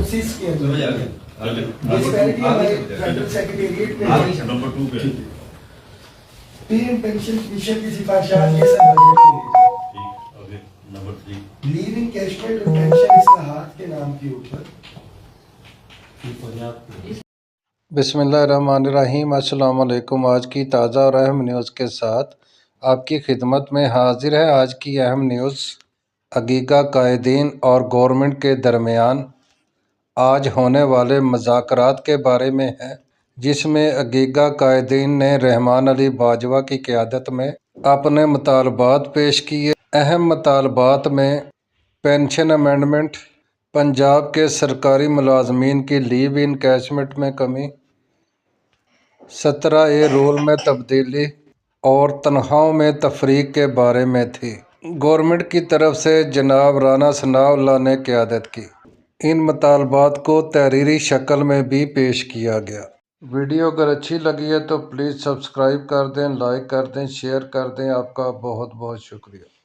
Process के अंदर disparity हमारे फेडरल सेक्रेटेरिएट पे नंबर 2 पे पे एंड पेंशन कमीशन की सिफारिशात के संबंध में ठीक ओके नंबर 3 लीव इनकैशमेंट और पेंशन इस्लाहात के नाम के ऊपर बिस्मिल्लाहिर्रहमानिर्रहीम। अस्सलाम वालेकुम। आज की ताज़ा और अहम न्यूज़ के साथ आपकी खिदमत में हाजिर है। आज की अहम न्यूज़ अकीका कायदीन और गवर्नमेंट के दरमियान आज होने वाले मुज़ाकरात के बारे में है, जिसमें अकीका कायदीन ने रहमान अली बाजवा की क़यादत में अपने मुतालबात पेश किए। अहम मुतालबात में पेंशन अमेंडमेंट, पंजाब के सरकारी मुलाजमीन की लीव इनकैशमेंट में कमी, 17A रूल में तब्दीली और तनख्वाहों में तफरीक के बारे में थी। गवर्नमेंट की तरफ से जनाब राना सनाउल्लाह ने क़यादत की। इन मुतालबात को तहरीरी शक्ल में भी पेश किया गया। वीडियो अगर अच्छी लगी है तो प्लीज़ सब्सक्राइब कर दें, लाइक कर दें, शेयर कर दें। आपका बहुत बहुत शुक्रिया।